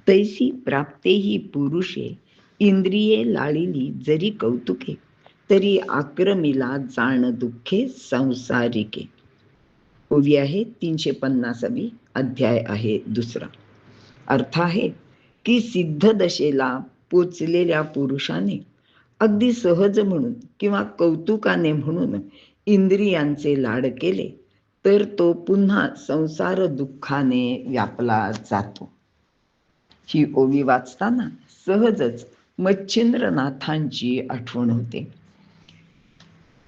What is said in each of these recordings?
तैसी प्राप्तेही पुरुषे इंद्रिये लाळिली जरी कौतुके, तरी आक्रमिला जाण दुःखे संसारिके. ओवी आहे 350वी, अध्याय आहे 2. अर्थ आहे की सिद्ध दशेला पोचलेल्या पुरुषाने अगदी सहज म्हणून किंवा कौतुकाने म्हणून इंद्रियांचे लाड केले तर तो पुन्हा संसार दुःखाने व्यापला जातो. ही ओवी वाचताना सहजच मच्छिंद्रनाथांची आठवण होते.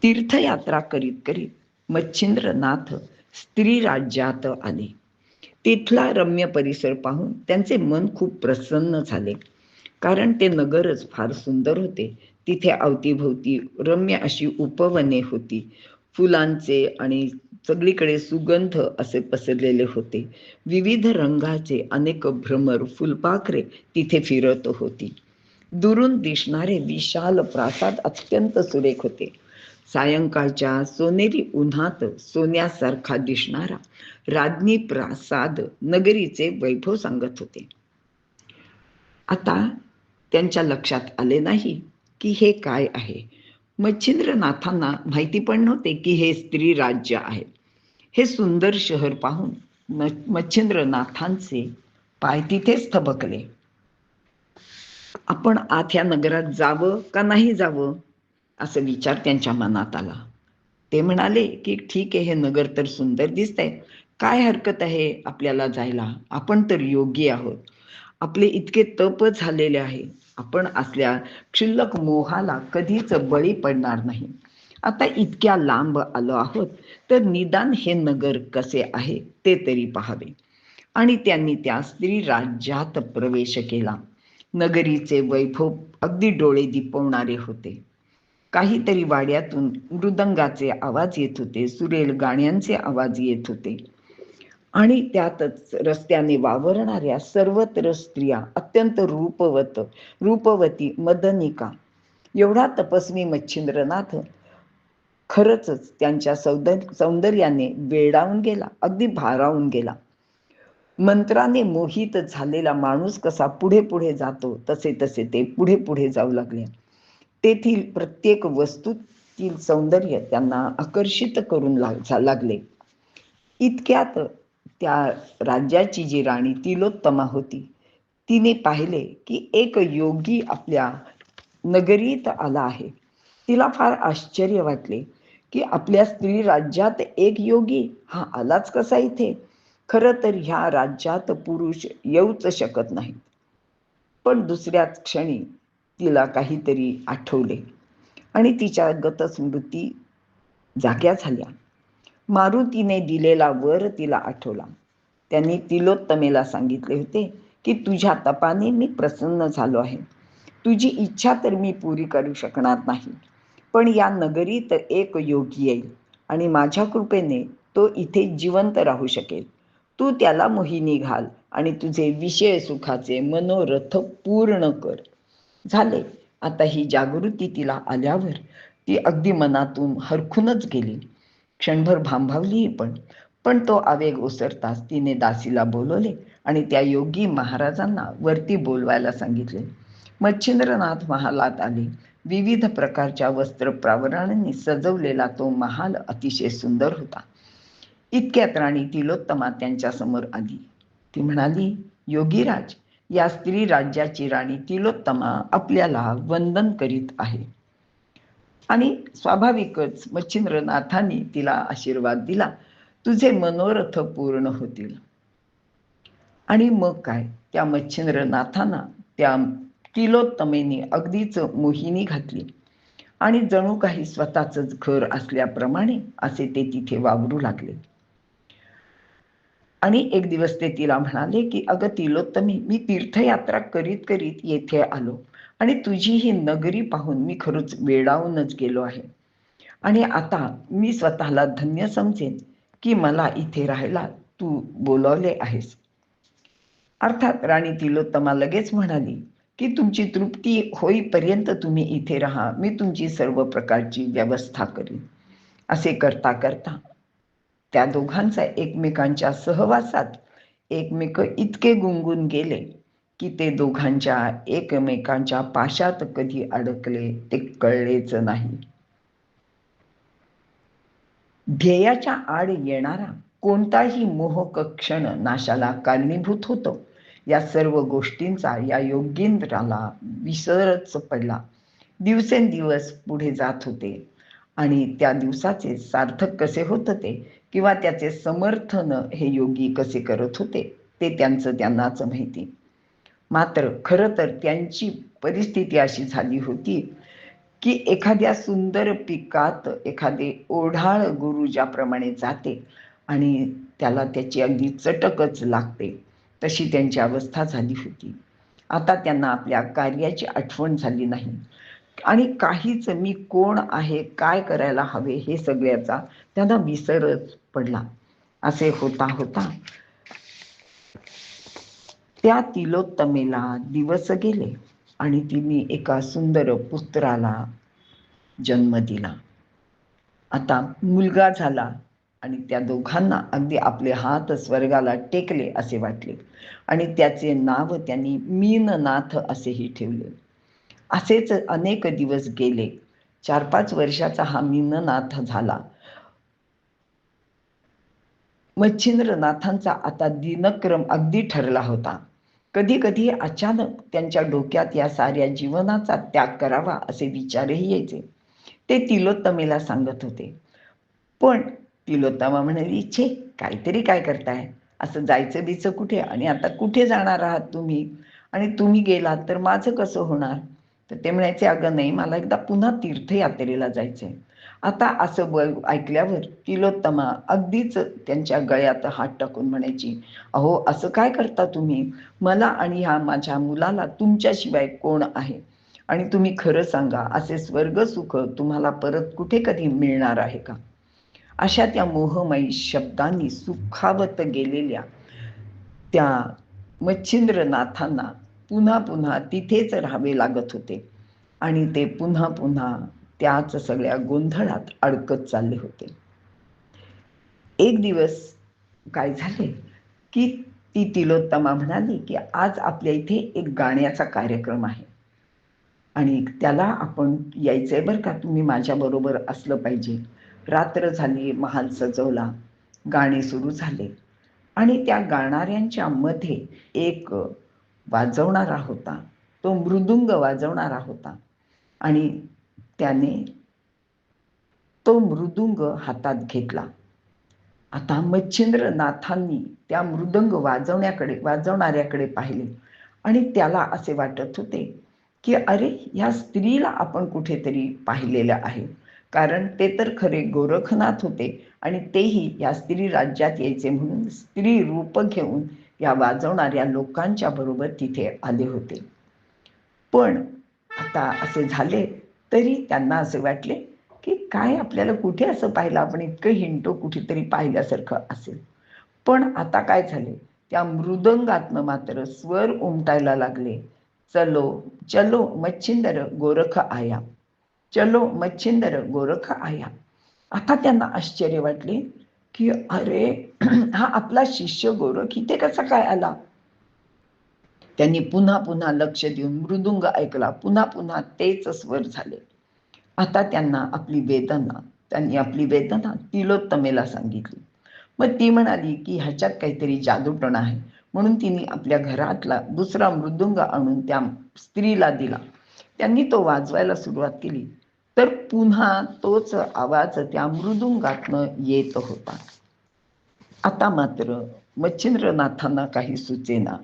तीर्थयात्रा करीत करीत मच्छिंद्रनाथ स्त्री राज्यात आले. तिथला रम्य परिसर पाहून त्यांचे मन खूप प्रसन्न झाले, कारण ते नगरच फार सुंदर होते. तिथे अवतीभोवती रम्य अशी उपवने होती, फुलांचे आणि सगळीकडे सुगंध असे पसरलेले होते. विविध रंगाचे अनेक भ्रमर फुलपाखरे तिथे फिरत होती. दुरून दिसणारे विशाल प्रासाद अत्यंत सुरेख होते. सायंकाळच्या सोनेरी उन्हात सोन्यासारखा दिसणारा राज्ञी प्रासाद नगरीचे वैभव सांगत होते. आता त्यांच्या लक्षात आले नाही की हे काय आहे. मच्छिंद्रनाथांना माहिती पण नव्हते की हे स्त्री राज्य आहे. हे सुंदर शहर पाहून मच्छिंद्रनाथांचे पाय तिथेच थबकले. आपण आत ह्या नगरात जावं का नाही जावं असा विचार त्यांच्या मनात आला. ते म्हणाले की ठीक आहे, हे नगर तर सुंदर दिसतंय, काय हरकत आहे आपल्याला जायला, आपण तर योगी आहोत, आपले इतके तप झालेले आहे, आपण असल्या क्षुल्लक मोहाला कधीच बळी पडणार नाही. आता इतक्या लांब आलो आहोत तर निदान हे नगर कसे आहे ते तरी पाहावे. आणि त्यांनी त्या स्त्री राज्यात प्रवेश केला. नगरीचे वैभव अगदी डोळे दिपवणारे होते. काहीतरी वाड्यातून मृदंगाचे आवाज येत होते, सुरेल गाण्यांचे आवाज येत होते. आणि त्यातच रस्त्याने वावरणाऱ्या सर्वत्र स्त्रिया, अत्यंत रूपवती मदनिका. एवढा तपस्वी मच्छिंद्रनाथ खरंच त्यांच्या सौंदर्याने वेडावून गेला, अगदी भारावून गेला. मंत्राने मोहित झालेला माणूस कसा पुढे पुढे जातो तसे तसे ते पुढे पुढे जाऊ लागले. तेथील प्रत्येक वस्तूतील सौंदर्य त्यांना आकर्षित करून लागले. इतक्यात त्या राज्याची जी राणी तिलोत्तमा होती, तिने पाहिले की एक योगी आपल्या नगरीत आला आहे. तिला फार आश्चर्य वाटले की आपल्या स्त्री राज्यात एक योगी हा आलाच कसा इथे. खरं तर ह्या राज्यात पुरुष येऊच शकत नाही. पण दुसऱ्याच क्षणी तिला काहीतरी आठवले आणि तिच्या गतस्मृती जाग्या झाल्या. मारुतीने दिलेला वर तिला आठवला. त्यांनी तिलोत्तमेला सांगितले होते की तुझ्या तपाने मी प्रसन्न झालो आहे. तुझी इच्छा तर मी पुरी करू शकणार नाही, पण या नगरीत एक योगी येईल आणि माझ्या कृपेने तो इथे जिवंत राहू शकेल. तू त्याला मोहिनी घाल आणि तुझे विषय सुखाचे मनोरथ पूर्ण कर. झाले. आता ही जागृती तिला आल्यावर ती अगदी मनातून हरखूनच गेली. क्षणभर भांभावली पण तो आवेग ओसरताच तिने दासीला बोलवले आणि त्या योगी महाराजांना वरती बोलवायला सांगितले. मच्छिंद्रनाथ महालात आले. विविध प्रकारच्या वस्त्र प्रावरणांनी सजवलेला तो महाल अतिशय सुंदर होता. इतक्यात राणी तिलोत्तमा त्यांच्या समोर आली. ती म्हणाली, योगीराज, या स्त्री राज्याची राणी तिलोत्तमा आपल्याला वंदन करीत आहे. आणि स्वाभाविकच मच्छिंद्रनाथांनी तिला आशीर्वाद दिला, तुझे मनोरथ पूर्ण होतील. आणि मग काय, त्या मच्छिंद्रनाथांना त्या तिलोत्तमेने अगदीच मोहिनी घातली आणि जणू काही स्वतःच घर असल्याप्रमाणे असे ते तिथे वावरू लागले. आणि एक दिवस ते तिला म्हणाले की अगं तिलोत्तमे, मी तीर्थयात्रा करीत करीत येथे आलो आणि तुझी ही नगरी पाहून मी खरंच वेडावूनच गेलो आहे. आणि आता मी स्वतःला धन्य समजेन की मला इथे राहायला तू बोलावले आहेस. अर्थात राणी तिलोत्तमा लगेच म्हणाली की तुमची तृप्ती होईपर्यंत तुम्ही इथे राहा, मी तुमची सर्व प्रकारची व्यवस्था करीन. असे करता करता त्या दोघांचा एकमेकांच्या सहवासात एकमेक इतके गुंगून गेले की ते दोघांच्या एकमेकांच्या पाशात कधी अडकले ते कळलेच नाही. ध्येयाच्या आड येणारा कोणताही मोहक क्षण नाशाला कारणीभूत होतो. या सर्व गोष्टींचा या योगींद्राला विसरच पडला. दिवसेंदिवस पुढे जात होते आणि त्या दिवसाचे सार्थक कसे होत होते किंवा त्याचे समर्थन हे योगी कसे करत होते ते त्यांनाच माहिती. मात्र खरं तर त्यांची परिस्थिती अशी झाली होती की एखाद्या सुंदर पिकात एखादे ओढाळ गुरु ज्याप्रमाणे जाते आणि त्याला त्याची अगदी चटकच लागते, तशी त्यांची अवस्था झाली होती. आता त्यांना आपल्या कार्याची आठवण झाली नाही आणि काहीच मी कोण आहे, काय करायला हवे हे सगळ्याचा त्यांना विसरच पडला. असे होता होता त्या तिलोत्तमेला दिवस गेले आणि तिने एका सुंदर पुत्राला जन्म दिला. आता मुलगा झाला आणि त्या दोघांना अगदी आपले हात स्वर्गाला टेकले असे वाटले आणि त्याचे नाव त्यांनी मीननाथ असेही ठेवले. असेच अनेक दिवस गेले. 4-5 वर्षाचा हा मीननाथ झाला. मच्छिंद्रनाथांचा आता दिनक्रम अगदी ठरला होता. कधी कधी अचानक त्यांच्या डोक्यात या साऱ्या जीवनाचा त्याग करावा असे विचारही यायचे. ते तिलोत्तमेला सांगत होते. पण तिलोत्तमा म्हणाली, छे काहीतरी काय करताय, असं जायचं बिचं कुठे, आणि आता कुठे जाणार आहात तुम्ही, आणि तुम्ही गेलात तर माझं कसं होणार. तर ते म्हणायचे, अगं नाही, मला एकदा पुन्हा तीर्थयात्रेला जायचंय. आता असं ऐकल्यावर तिलोत्तमा अगदीच त्यांच्या गळ्यात हात टाकून म्हणायची, अहो असं काय करता तुम्ही, मला आणि ह्या माझ्या मुलाला तुमच्याशिवाय कोण आहे, आणि तुम्ही खरं सांगा, असे स्वर्ग सुख तुम्हाला परत कुठे कधी मिळणार आहे का. अशा त्या मोहमयी शब्दांनी सुखावत गेलेल्या त्या मच्छिंद्रनाथांना पुन्हा पुन्हा तिथेच राहावे लागत होते आणि ते पुन्हा पुन्हा त्याच सगळ्या गोंधळात अडकत चालले होते. एक दिवस काय झाले की ती तिलोत्तमा म्हणाली की आज आपल्या इथे एक गाण्याचा कार्यक्रम आहे आणि त्याला आपण यायचंय बरं का, तुम्ही माझ्या बरोबर असलं पाहिजे. रात्र झाली, महाल सजवला, गाणे सुरू झाले आणि त्या गाणाऱ्यांच्या मध्ये एक वाजवणारा होता, तो मृदुंग वाजवणारा होता आणि त्याने तो मृदुंग हातात घेतला. आता मच्छिंद्रनाथांनी त्या मृदंग वाजवणाऱ्याकडे पाहिले आणि त्याला असे वाटत होते की अरे, या स्त्रीला आपण कुठेतरी पाहिलेलं आहे, कारण ते तर खरे गोरखनाथ होते आणि तेही या स्त्री राज्यात यायचे म्हणून स्त्री रूप घेऊन या वाजवणाऱ्या लोकांच्या बरोबर तिथे आले होते. पण आता असे झाले तरी त्यांना असे वाटले की काय आपल्याला कुठे असं पाहिलं, आपण इतकं हिंडतो, कुठेतरी पाहिल्यासारखं असेल. पण आता काय झाले, त्या मृदंगातनं मात्र स्वर उमटायला लागले, चलो चलो मच्छिंदर गोरख आया, चलो मच्छिंदर गोरख आया. आता त्यांना आश्चर्य वाटले की अरे, हा आपला शिष्य गोरख इथे कसा काय आला. त्यांनी पुन्हा पुन्हा लक्ष देऊन मृदुंग ऐकला, पुन्हा पुन्हा तेच स्वर झाले. आता त्यांनी आपली वेदना तिलोत्तमेला सांगितली. मग ती म्हणाली की ह्याच्यात काहीतरी जादूटणा आहे, म्हणून तिने आपल्या घरातला दुसरा मृदुंग आणून त्या स्त्रीला दिला. त्यांनी तो वाजवायला सुरुवात केली तर पुन्हा तोच आवाज त्या मृदुंगातनं येत होता. आता मात्र मच्छिंद्रनाथांना काही सुचेना.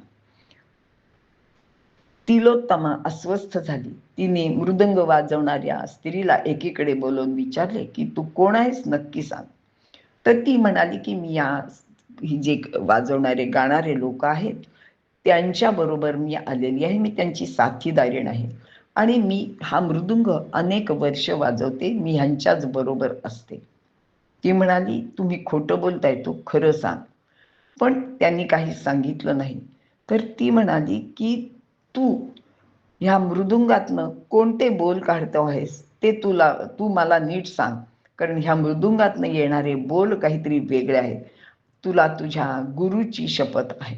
तिलोत्तमा अस्वस्थ झाली. तिने मृदंग वाजवणाऱ्या स्त्रीला एकीकडे बोलवून विचारले की तू कोण आहेस, नक्की सांग. तर ती म्हणाली की मी ही जे वाजवणारे गाणारे लोक आहेत त्यांच्या बरोबर मी आलेली आहे, मी त्यांची साथीदारीण आहे आणि मी हा मृदुंग अनेक वर्ष वाजवते, मी ह्यांच्याच बरोबर असते. ती म्हणाली तुम्ही खोटं बोलताय, तू खरं सांग. पण त्यांनी काही सांगितलं नाही. तर ती म्हणाली की तू ह्या मृदुंगातनं कोणते बोल काढतो आहेस ते तू मला नीट सांग, कारण ह्या मृदुंगातनं येणारे बोल काहीतरी वेगळे आहेत. तुला तुझ्या गुरुची शपथ आहे.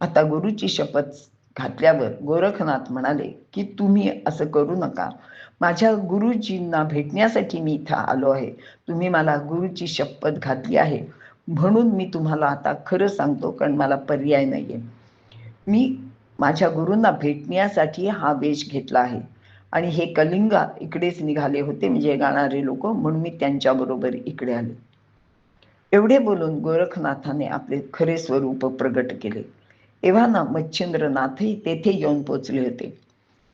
आता गुरुची शपथ घातल्यावर गोरखनाथ म्हणाले की तुम्ही असं करू नका. माझ्या गुरुजींना भेटण्यासाठी मी इथं आलो आहे. तुम्ही मला गुरुची शपथ घातली आहे, म्हणून मी तुम्हाला आता खरं सांगतो, कारण मला पर्याय नाहीये. मी माझ्या गुरूंना भेटण्यासाठी हा वेश घेतला आहे आणि हे कलिंगा इकडेच निघाले होते, म्हणजे गाणारे लोक, म्हणून मी त्यांच्याबरोबर इकडे आले. एवढे बोलून गोरखनाथाने आपले खरे स्वरूप प्रगट केले. एव्हाना मच्छिंद्रनाथही तेथे येऊन पोचले होते.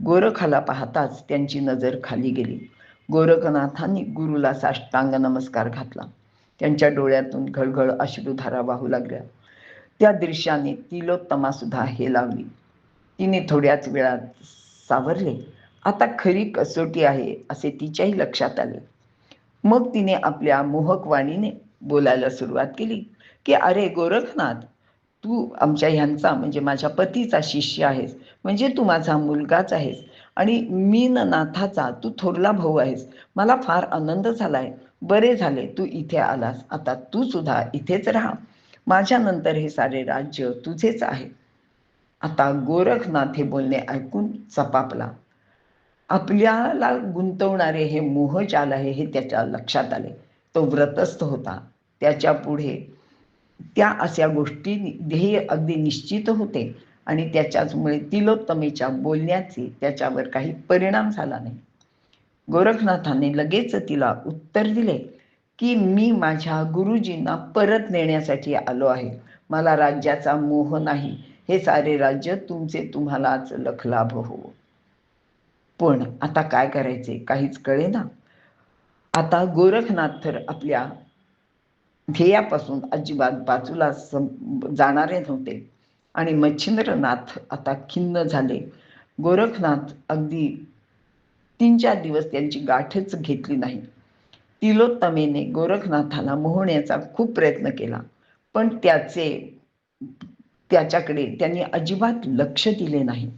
गोरखाला पाहताच त्यांची नजर खाली गेली. गोरखनाथांनी गुरुला साष्टांग नमस्कार घातला. त्यांच्या डोळ्यातून घळघळ अश्रुधारा वाहू लागल्या. त्या दृश्याने तिलोत्तमा सुद्धा हेलावली. तिने थोड्याच वेळात सावरले. आता खरी कसोटी आहे असे तिच्याही लक्षात आले. मग तिने आपल्या मोहक वाणीने बोलायला सुरुवात केली की अरे गोरखनाथ, तू आमच्या ह्यांचा म्हणजे माझ्या पतीचा शिष्य आहेस, म्हणजे तू माझा मुलगाच आहेस आणि मीननाथाचा तू थोरला भाऊ आहेस. मला फार आनंद झालाय. बरे झाले तू इथे आलास. आता तू सुद्धा इथेच राहा. माझ्या नंतर हे सारे राज्य तुझेच आहे. आता गोरखनाथ हे बोलणे ऐकून चपापला. आपल्याला गुंतवणारे हे मोहजाल आहे हे त्याच्या लक्षात आले. तो व्रतस्थ होता. त्याच्या पुढे त्या अशा गोष्टी ध्येय अगदी निश्चित होते आणि त्याच्यामुळे तिलोत्तमेच्या बोलण्याचे त्याच्यावर काही परिणाम झाला नाही. गोरखनाथाने लगेच तिला उत्तर दिले की मी माझ्या गुरुजींना परत नेण्यासाठी आलो आहे. मला राज्याचा मोह नाही. हे सारे राज्य तुमचे तुम्हालाच लखलाभ हो. पण आता काय करायचे काहीच कळेना. आता गोरखनाथ तर आपल्या ध्येयापासून अजिबात बाजूला जाणारे नव्हते आणि मच्छिंद्रनाथ आता खिन्न झाले. गोरखनाथ अगदी 3-4 दिवस त्यांची गाठच घेतली नाही. तिलोत्तमेने गोरखनाथाला मोहण्याचा खूप प्रयत्न केला, पण त्याच्याकडे त्यांनी अजिबात लक्ष दिले नाही.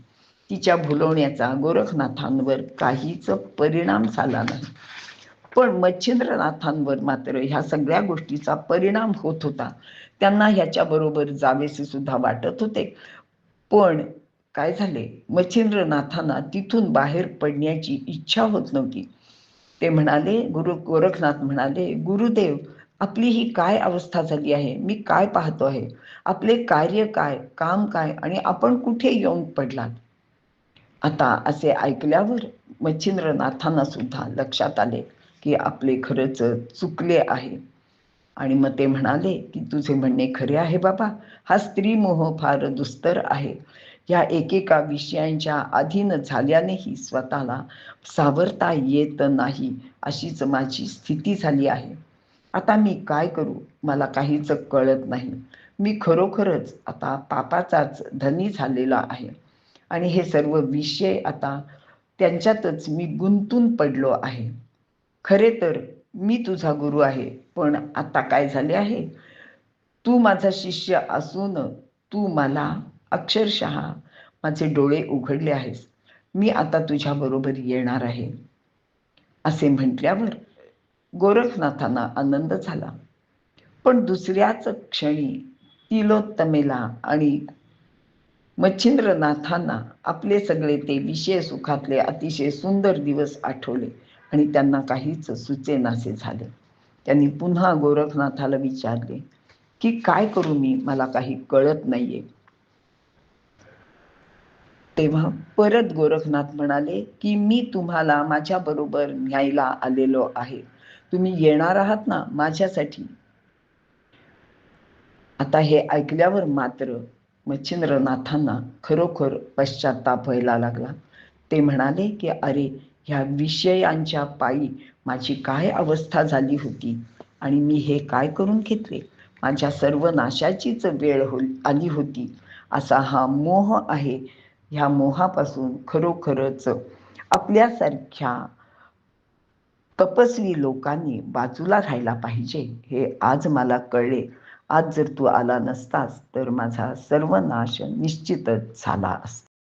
तिच्या भुलवण्याचा गोरखनाथांवर काहीच परिणाम झाला नाही. पण मच्छिंद्रनाथांवर मात्र ह्या सगळ्या गोष्टीचा परिणाम होत होता. त्यांना ह्याच्याबरोबर जावेसे सुद्धा वाटत होते. पण काय झाले, मच्छिंद्रनाथांना तिथून बाहेर पडण्याची इच्छा होत नव्हती. ते म्हणाले, गोरखनाथ म्हणाले, गुरुदेव, आपली ही काय अवस्था झाली आहे. मी काय पाहतो आहे. आपले कार्य काय, काम काय आणि आपण कुठे येऊन पडलात. आता असे ऐकल्यावर मच्छिंद्रनाथांना सुद्धा लक्षात आले की आपले खरंच चुकले आहे. आणि मग ते म्हणाले की तुझे म्हणणे खरे आहे बाबा. हा स्त्री मोह फार दुस्तर आहे. या एकेका विषयांच्या अधीन झाल्यानेही स्वतःला सावरता येत नाही, अशीच माझी स्थिती झाली आहे. आता मी काय करू, मला काहीच कळत नाही. मी खरोखरच आता पापाचाच धनी झालेला आहे आणि हे सर्व विषय आता त्यांच्यातच मी गुंतून पडलो आहे. खरे तर मी तुझा गुरु आहे, पण आता काय झाले आहे, तू माझा शिष्य असून तू मला अक्षरशः माझे डोळे उघडले आहेस. मी आता तुझ्या बरोबर येणार आहे असे म्हटल्यावर गोरखनाथांना आनंद झाला. पण दुसऱ्याच क्षणी तिलोत्तमेला आणि मच्छिंद्रनाथांना आपले सगळे ते विषय सुखातले अतिशय सुंदर दिवस आठवले आणि त्यांना काहीच सुचेनासे झाले. त्यांनी पुन्हा गोरखनाथाला विचारले की काय करू मी, मला काही कळत नाहीये. तेव्हा परत गोरखनाथ म्हणाले की मी तुम्हाला माझ्या बरोबर न्यायला आलेलो आहे. तुम्ही येणार आहात ना माझ्यासाठी. आता हे ऐकल्यावर मात्र मच्छिंद्रनाथांना खरोखर पश्चाताप व्हायला लागला. ते म्हणाले की अरे, ह्या विषयांच्या पायी माझी काय अवस्था झाली होती आणि मी हे काय करून घेतले. माझ्या सर्व नाशाचीच वेळ आली होती. असा हा मोह आहे. ह्या मोहापासून खरोखरच आपल्यासारख्या तपस्वी लोकांनी बाजूला राहायला पाहिजे, हे आज मला कळले. आज जर तू आला नसतास तर माझा सर्वनाश निश्चितच झाला असता.